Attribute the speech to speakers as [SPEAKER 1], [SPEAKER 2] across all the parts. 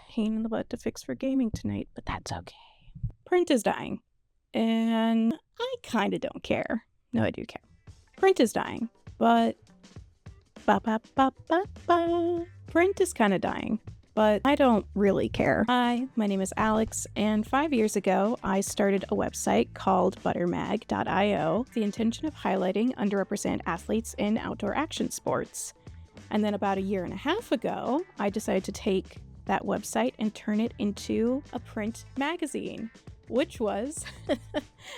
[SPEAKER 1] pain in the butt to fix for gaming tonight, but that's okay. Print is dying, and I kind of don't care. No, I do care. Print is dying, but print is kind of dying, but I don't really care. Hi, my name is Alex, and 5 years ago, I started a website called buttermag.io with the intention of highlighting underrepresented athletes in outdoor action sports. And then about a year and a half ago, I decided to take that website and turn it into a print magazine, which was,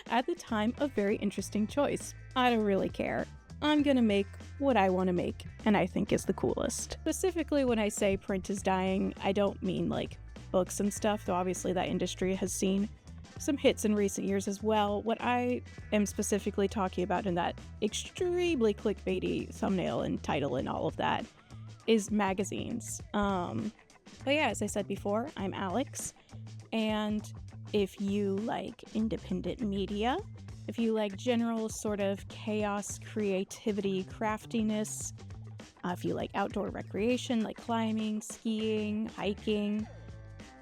[SPEAKER 1] at the time, a very interesting choice. I don't really care. I'm gonna make what I want to make and I think is the coolest. Specifically, when I say print is dying, I don't mean like books and stuff, though obviously that industry has seen some hits in recent years as well. What I am specifically talking about in that extremely clickbaity thumbnail and title and all of that is magazines. But yeah, as I said before, I'm Alex, and if you like independent media, if you like general sort of chaos, creativity, craftiness, if you like outdoor recreation like climbing, skiing, hiking,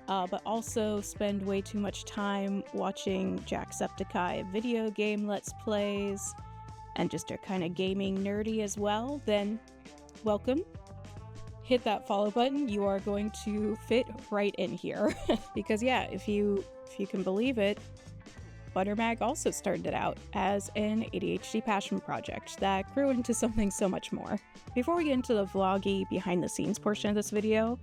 [SPEAKER 1] but also spend way too much time watching Jacksepticeye video game Let's Plays, and just are kind of gaming nerdy as well, then welcome. Hit that follow button. You are going to fit right in here. Because yeah, if you can believe it, Buttermag also started out as an ADHD passion project that grew into something so much more. Before we get into the vloggy behind the scenes portion of this video,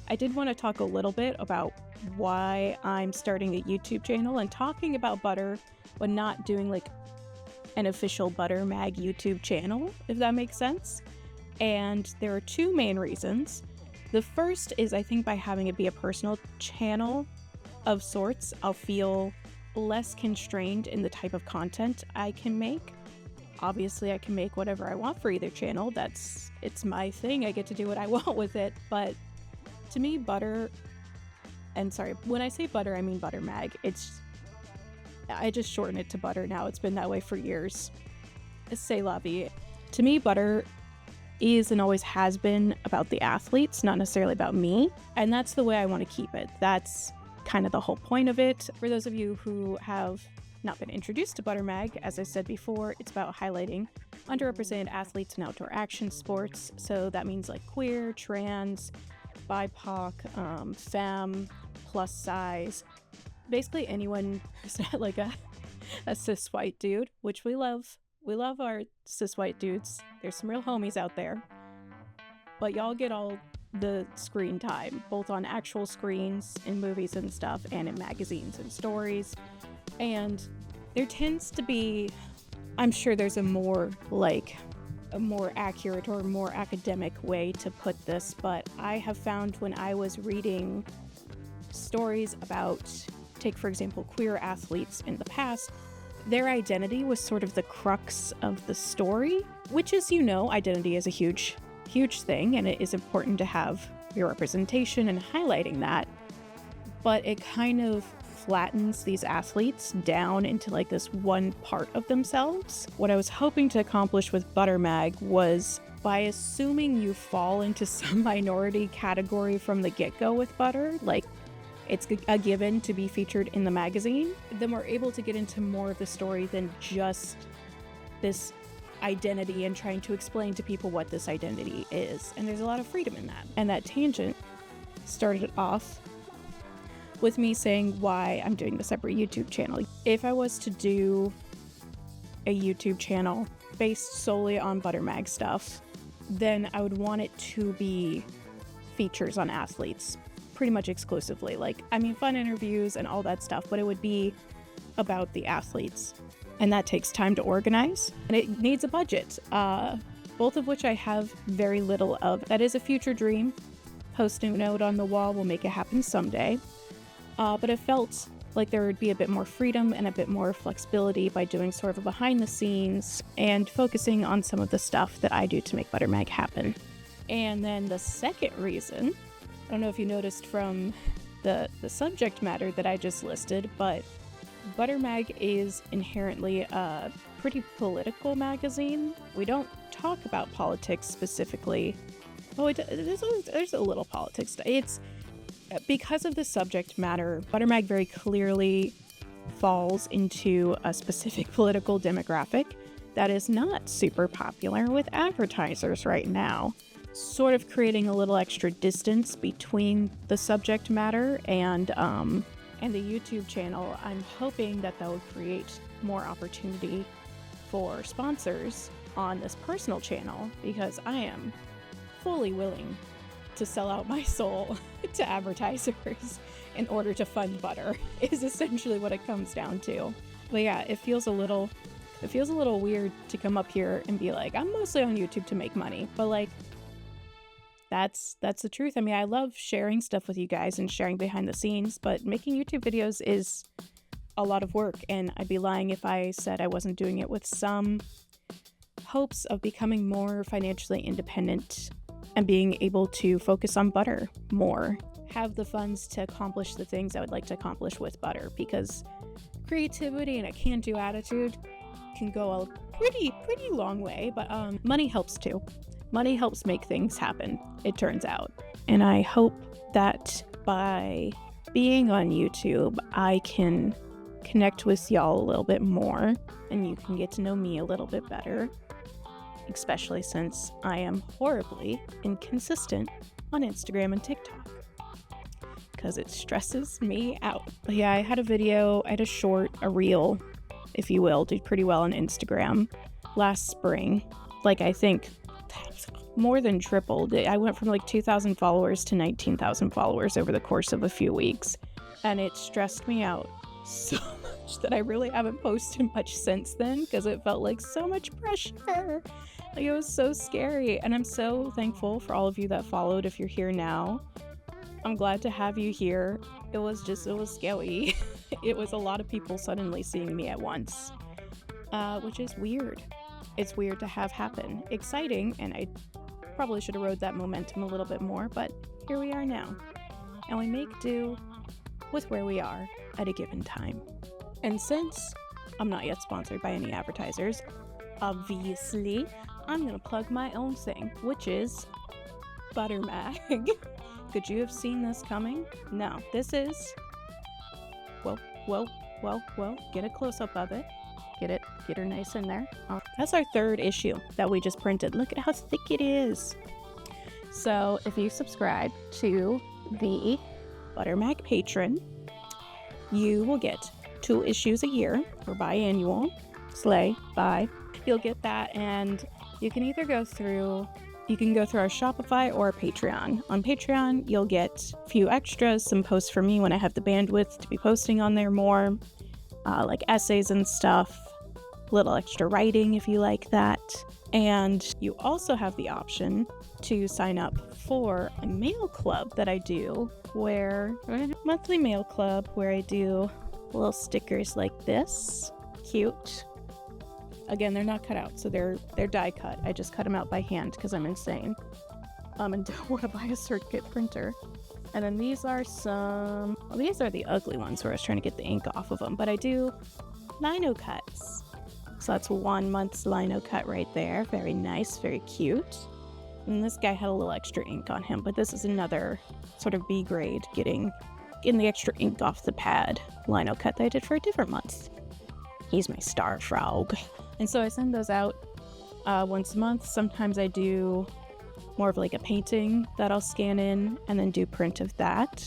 [SPEAKER 1] I did want to talk a little bit about why I'm starting a YouTube channel and talking about butter, but not doing like an official Buttermag YouTube channel, if that makes sense. And there are two main reasons. The first is I think by having it be a personal channel of sorts, I'll feel less constrained in the type of content I can make. Obviously, I can make whatever I want for either channel. It's my thing. I get to do what I want with it. But to me, butter, and sorry, when I say butter, I mean Buttermag. I just shorten it to butter now. It's been that way for years. C'est la vie. To me, butter is and always has been about the athletes, not necessarily about me. And that's the way I want to keep it. That's kind of the whole point of it. For those of you who have not been introduced to Buttermag, as I said before, it's about highlighting underrepresented athletes in outdoor action sports. So that means like queer, trans, BIPOC, femme, plus size, basically anyone who's not like a cis white dude, which we love. We love our cis white dudes. There's some real homies out there. But y'all get all the screen time, both on actual screens, in movies and stuff, and in magazines and stories. And there tends to be, I'm sure there's a more accurate or more academic way to put this, but I have found when I was reading stories about, take for example, queer athletes in the past, their identity was sort of the crux of the story, which is, identity is a huge thing, and it is important to have your representation and highlighting that, but it kind of flattens these athletes down into like this one part of themselves. What I was hoping to accomplish with Buttermag was, by assuming you fall into some minority category from the get-go with butter, like it's a given to be featured in the magazine, then we're able to get into more of the story than just this identity and trying to explain to people what this identity is. And there's a lot of freedom in that. And that tangent started off with me saying why I'm doing the separate YouTube channel. If I was to do a YouTube channel based solely on Buttermag stuff, then I would want it to be features on athletes, pretty much exclusively. Fun interviews and all that stuff, but it would be about the athletes. And that takes time to organize, and it needs a budget, both of which I have very little of. That is a future dream. Post-it note on the wall, will make it happen someday. But it felt like there would be a bit more freedom and a bit more flexibility by doing sort of a behind the scenes and focusing on some of the stuff that I do to make Buttermag happen. And then the second reason, I don't know if you noticed from the subject matter that I just listed, but Buttermag is inherently a pretty political magazine. We don't talk about politics specifically. Oh, there's a little politics. because of the subject matter, Butter Mag very clearly falls into a specific political demographic that is not super popular with advertisers right now, sort of creating a little extra distance between the subject matter and the YouTube channel. I'm hoping that will create more opportunity for sponsors on this personal channel, because I am fully willing to sell out my soul to advertisers in order to fund butter, is essentially what it comes down to. But yeah, it feels a little weird to come up here and be like, I'm mostly on YouTube to make money. But like, that's the truth. I mean, I love sharing stuff with you guys and sharing behind the scenes, but making YouTube videos is a lot of work, and I'd be lying if I said I wasn't doing it with some hopes of becoming more financially independent and being able to focus on butter more, have the funds to accomplish the things I would like to accomplish with butter, because creativity and a can-do attitude can go a pretty long way, but money helps too. Money helps make things happen, it turns out. And I hope that by being on YouTube, I can connect with y'all a little bit more, and you can get to know me a little bit better, especially since I am horribly inconsistent on Instagram and TikTok, because it stresses me out. But yeah, I had a reel, if you will, did pretty well on Instagram last spring. Like, I think more than tripled. I went from like 2,000 followers to 19,000 followers over the course of a few weeks, and it stressed me out so much that I really haven't posted much since then, because it felt like so much pressure. Like, it was so scary, and I'm so thankful for all of you that followed. If you're here now, I'm glad to have you here. It was scary. It was a lot of people suddenly seeing me at once, which is weird. It's weird to have happen. Exciting, and I probably should have rode that momentum a little bit more, but here we are now, and we make do with where we are at a given time. And since I'm not yet sponsored by any advertisers, obviously, I'm gonna plug my own thing, which is Butter Mag. Could you have seen this coming? No, this is, whoa, get a close-up of it. Get her nice in there. That's our third issue that we just printed. Look at how thick it is. So if you subscribe to the Butter Mag Patron, you will get 2 issues a year, or biannual. Slay, bye. You'll get that, and you can either go through our Shopify or Patreon. On Patreon, you'll get a few extras, some posts from me when I have the bandwidth to be posting on there more, like essays and stuff, a little extra writing if you like that. And you also have the option to sign up for a mail club that I do, monthly mail club, where I do little stickers like this. Cute. Again, they're not cut out, so they're die cut. I just cut them out by hand because I'm insane. And don't want to buy a circuit printer. And then these are the ugly ones where I was trying to get the ink off of them. But I do lino cuts. So that's 1 month's lino cut right there. Very nice, very cute. And this guy had a little extra ink on him, but this is another sort of B grade getting the extra ink off the pad lino cut that I did for a different month. He's my star frog. And so I send those out once a month. Sometimes I do more of like a painting that I'll scan in and then do print of that.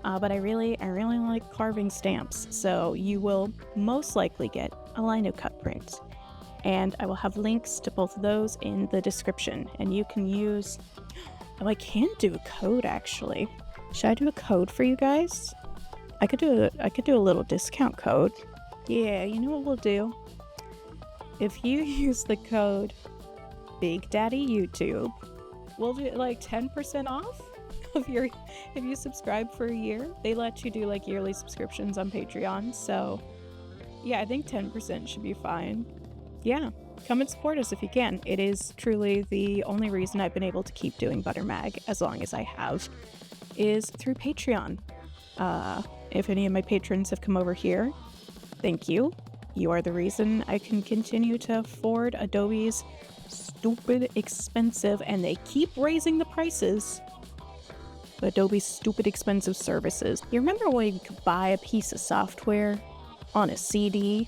[SPEAKER 1] But I really like carving stamps. So you will most likely get a lino cut print. And I will have links to both of those in the description. And you can use... Oh, I can do a code, actually. Should I do a code for you guys? I could do a little discount code. Yeah, you know what we'll do? If you use the code Big Daddy YouTube, we'll do like 10% off if you subscribe for a year. They let you do like yearly subscriptions on Patreon, so yeah, I think 10% should be fine. Yeah, come and support us if you can. It is truly the only reason I've been able to keep doing Butter Mag as long as I have, is through Patreon. If any of my patrons have come over here, thank you. You are the reason I can continue to afford Adobe's stupid expensive, and they keep raising the prices. Adobe's stupid expensive services. You remember when you could buy a piece of software on a CD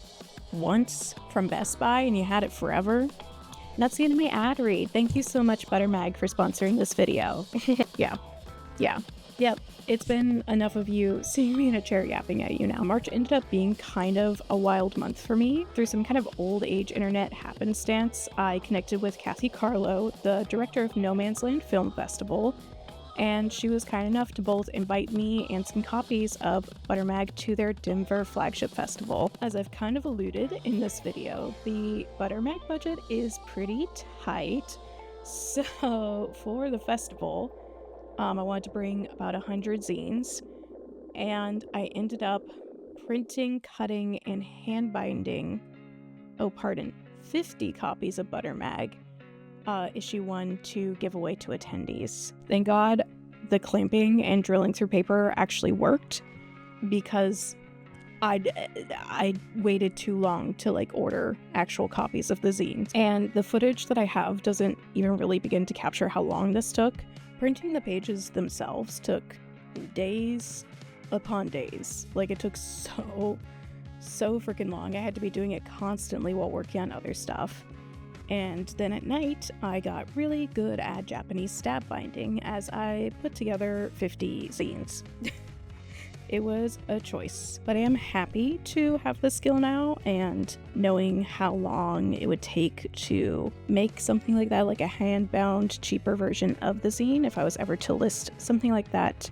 [SPEAKER 1] once from Best Buy and you had it forever? And that's the end of my ad read. Thank you so much, ButterMag, for sponsoring this video. Yep, it's been enough of you seeing me in a chair yapping at you now. March ended up being kind of a wild month for me. Through some kind of old age internet happenstance, I connected with Kathy Carlo, the director of No Man's Land Film Festival, and she was kind enough to both invite me and some copies of ButterMag to their Denver flagship festival. As I've kind of alluded in this video, the ButterMag budget is pretty tight, so for the festival, I wanted to bring about 100 zines, and I ended up printing, cutting, and hand binding, 50 copies of ButterMag, issue 1 to give away to attendees. Thank God the clamping and drilling through paper actually worked, because I waited too long to order actual copies of the zines. And the footage that I have doesn't even really begin to capture how long this took. Printing the pages themselves took days upon days. It took so freaking long. I had to be doing it constantly while working on other stuff. And then at night, I got really good at Japanese stab binding as I put together 50 zines. It was a choice, but I am happy to have the skill now, and knowing how long it would take to make something like that, like a hand-bound, cheaper version of the zine, if I was ever to list something like that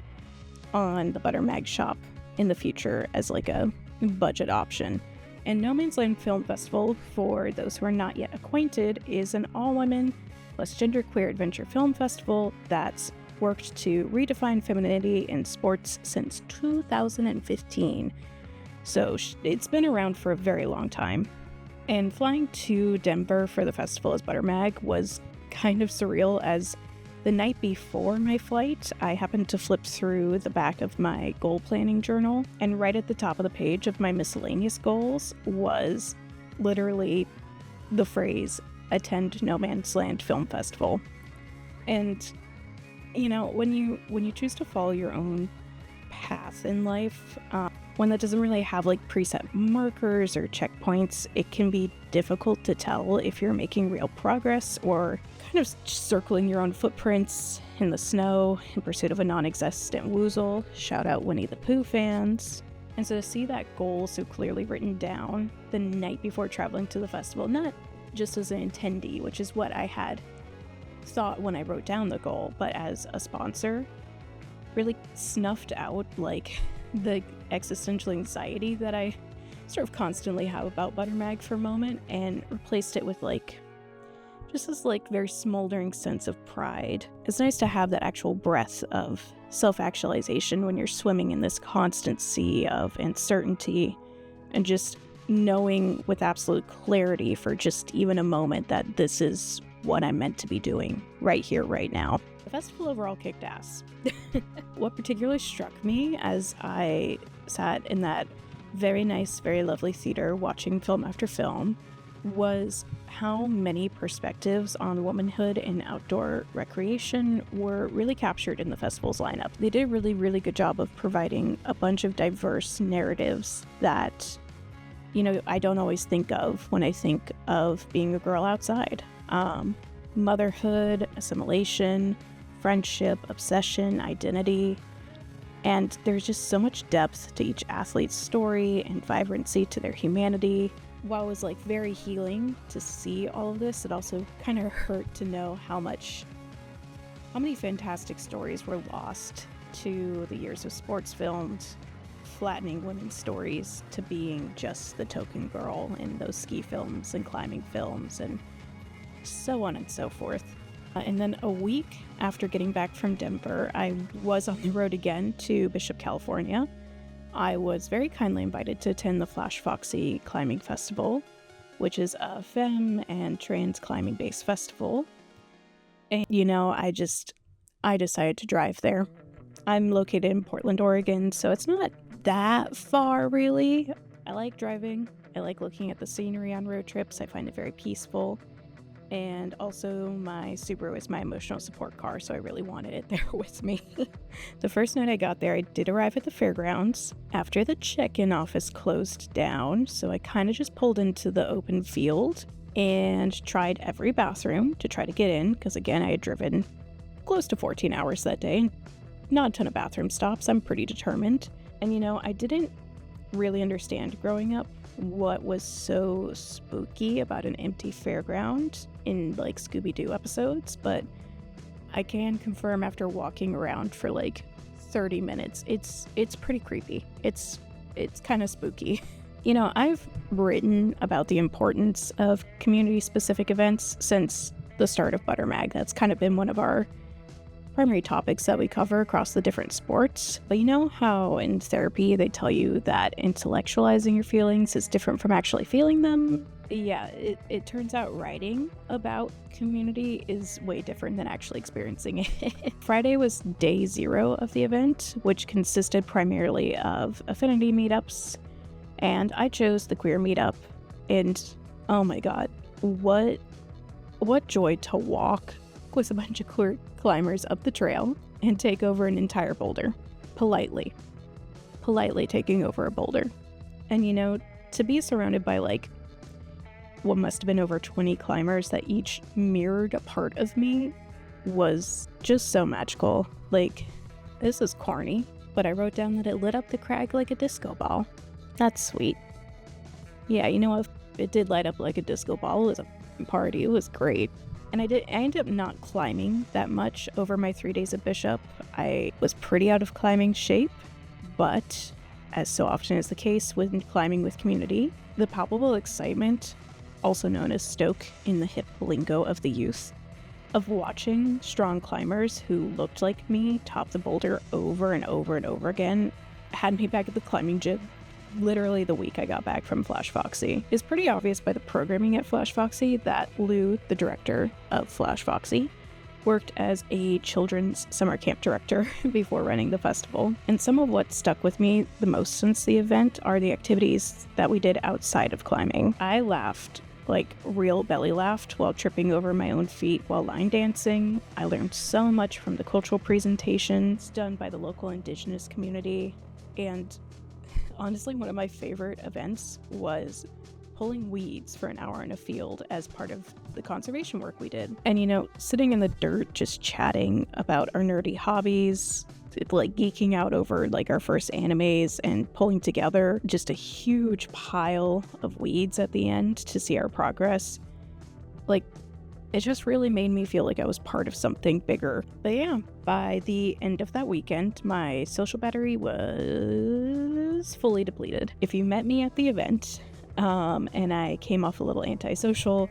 [SPEAKER 1] on the ButterMag shop in the future as a budget option. And No Man's Land Film Festival, for those who are not yet acquainted, is an all-women plus genderqueer adventure film festival that's worked to redefine femininity in sports since 2015. So it's been around for a very long time. And flying to Denver for the festival as ButterMag was kind of surreal, as the night before my flight, I happened to flip through the back of my goal planning journal, and right at the top of the page of my miscellaneous goals was literally the phrase, "Attend No Man's Land Film Festival." And when you choose to follow your own path in life, one that doesn't really have preset markers or checkpoints, it can be difficult to tell if you're making real progress or kind of circling your own footprints in the snow in pursuit of a non-existent woozle. Shout out Winnie the Pooh fans. And so to see that goal so clearly written down the night before traveling to the festival, not just as an attendee, which is what I had thought when I wrote down the goal, but as a sponsor, really snuffed out the existential anxiety that I sort of constantly have about ButterMag for a moment, and replaced it with just this very smoldering sense of pride. It's nice to have that actual breath of self-actualization when you're swimming in this constant sea of uncertainty, and just knowing with absolute clarity for just even a moment that this is what I'm meant to be doing right here, right now. The festival overall kicked ass. What particularly struck me as I sat in that very nice, very lovely theater watching film after film was how many perspectives on womanhood and outdoor recreation were really captured in the festival's lineup. They did a really, really good job of providing a bunch of diverse narratives that, I don't always think of when I think of being a girl outside. Motherhood, assimilation, friendship, obsession, identity, and there's just so much depth to each athlete's story and vibrancy to their humanity. While it was very healing to see all of this, it also kind of hurt to know how many fantastic stories were lost to the years of sports films, flattening women's stories to being just the token girl in those ski films and climbing films and so on and so forth. And then a week after getting back from Denver, I was on the road again to Bishop, California. I was very kindly invited to attend the Flash Foxy Climbing Festival, which is a femme and trans climbing based festival. And I decided to drive there. I'm located in Portland, Oregon, so it's not that far really. I like driving. I like looking at the scenery on road trips. I find it very peaceful. And also my Subaru is my emotional support car, so I really wanted it there with me. The first night I got there, I did arrive at the fairgrounds after the check-in office closed down, so I kind of just pulled into the open field and tried every bathroom to try to get in, because again, I had driven close to 14 hours that day. Not a ton of bathroom stops. I'm pretty determined. And I didn't really understand growing up what was so spooky about an empty fairground in like Scooby-Doo episodes, but I can confirm after walking around for like 30 minutes, it's pretty creepy. It's kind of spooky. I've written about the importance of community-specific events since the start of Butter Mag. That's kind of been one of our primary topics that we cover across the different sports. But you know how in therapy they tell you that intellectualizing your feelings is different from actually feeling them? Yeah, it turns out writing about community is way different than actually experiencing it. Friday was day 0 of the event, which consisted primarily of affinity meetups, and I chose the queer meetup, and oh my god, what joy to walk with a bunch of queer climbers up the trail and take over an entire boulder. Politely taking over a boulder. And to be surrounded by like what must have been over 20 climbers that each mirrored a part of me was just so magical. Like, this is corny, but I wrote down that it lit up the crag like a disco ball. That's sweet. Yeah, it did light up like a disco ball. It was a party. It was great. And I ended up not climbing that much over my 3 days at Bishop. I was pretty out of climbing shape, but as so often is the case when climbing with community, the palpable excitement, also known as stoke in the hip lingo of the youth, of watching strong climbers who looked like me top the boulder over and over and over again had me back at the climbing gym literally the week I got back from Flash Foxy. It's pretty obvious by the programming at Flash Foxy that Lou, the director of Flash Foxy, worked as a children's summer camp director before running the festival. And some of what stuck with me the most since the event are the activities that we did outside of climbing. I laughed, like real belly laughed, while tripping over my own feet while line dancing. I learned so much from the cultural presentations done by the local indigenous community. And honestly, one of my favorite events was pulling weeds for an hour in a field as part of the conservation work we did. And sitting in the dirt just chatting about our nerdy hobbies, like geeking out over like our first animes and pulling together just a huge pile of weeds at the end to see our progress. Like, it just really made me feel like I was part of something bigger. But yeah, by the end of that weekend, my social battery was fully depleted. If you met me at the event, and I came off a little antisocial,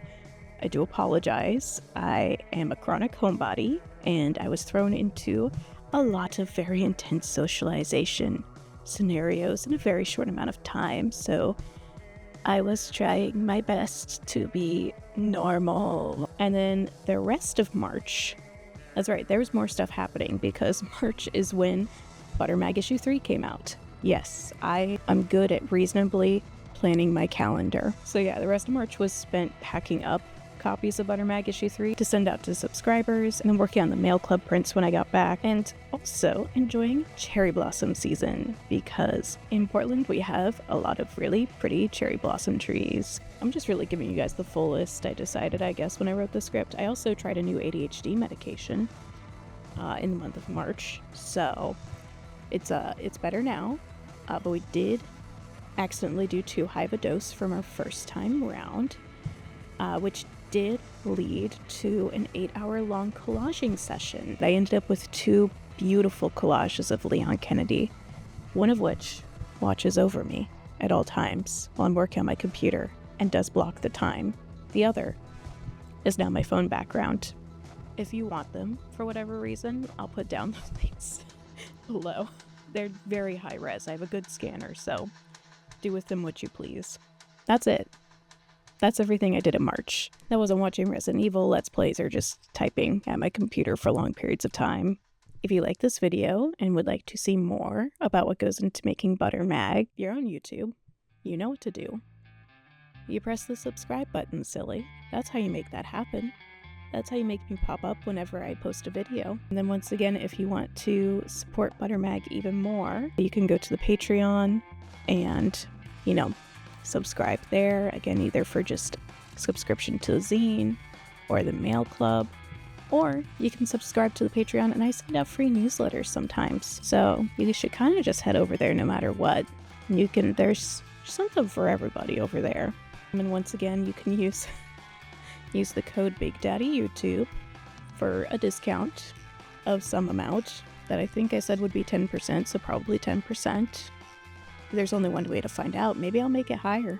[SPEAKER 1] I do apologize. I am a chronic homebody, and I was thrown into a lot of very intense socialization scenarios in a very short amount of time, so I was trying my best to be normal. And then the rest of March, that's right, there's more stuff happening because March is when Butter Mag issue 3 came out. Yes, I am good at reasonably planning my calendar. So yeah, the rest of March was spent packing up copies of Butter Mag issue 3 to send out to subscribers, and then working on the mail club prints when I got back, and also enjoying cherry blossom season because in Portland we have a lot of really pretty cherry blossom trees. I'm just really giving you guys the full list. I decided, I guess, when I wrote the script. I also tried a new ADHD medication in the month of March, so it's better now, but we did accidentally do too high of a dose from our first time round, which did lead to an 8-hour-long collaging session. I ended up with 2 beautiful collages of Leon Kennedy, one of which watches over me at all times while I'm working on my computer and does block the time. The other is now my phone background. If you want them, for whatever reason, I'll put down the links below. They're very high res. I have a good scanner, so do with them what you please. That's it. That's everything I did in March. That wasn't watching Resident Evil Let's Plays or just typing at my computer for long periods of time. If you like this video and would like to see more about what goes into making Butter Mag, you're on YouTube. You know what to do. You press the subscribe button, silly. That's how you make that happen. That's how you make me pop up whenever I post a video. And then once again, if you want to support Buttermag even more, you can go to the Patreon and, subscribe there. Again, either for just subscription to the zine or the mail club, or you can subscribe to the Patreon, and I send out free newsletters sometimes. So you should kind of just head over there no matter what. There's something for everybody over there. And once again, you can use the code BigDaddyYouTube for a discount of some amount that I think I said would be 10%, so probably 10%. There's only one way to find out. Maybe I'll make it higher.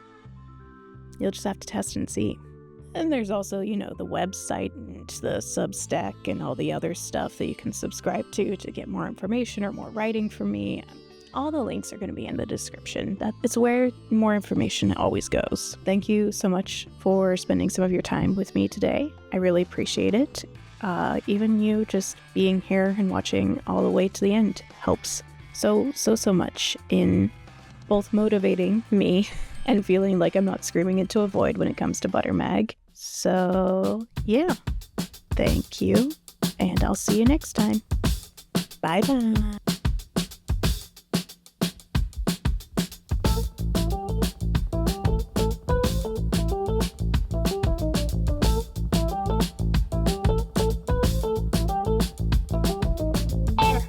[SPEAKER 1] You'll just have to test and see. And there's also, the website and the Substack and all the other stuff that you can subscribe to get more information or more writing from me. All the links are going to be in the description. It's where more information always goes. Thank you so much for spending some of your time with me today. I really appreciate it. Even you just being here and watching all the way to the end helps so much in both motivating me and feeling like I'm not screaming into a void when it comes to Buttermag. So, yeah. Thank you, and I'll see you next time. Bye-bye.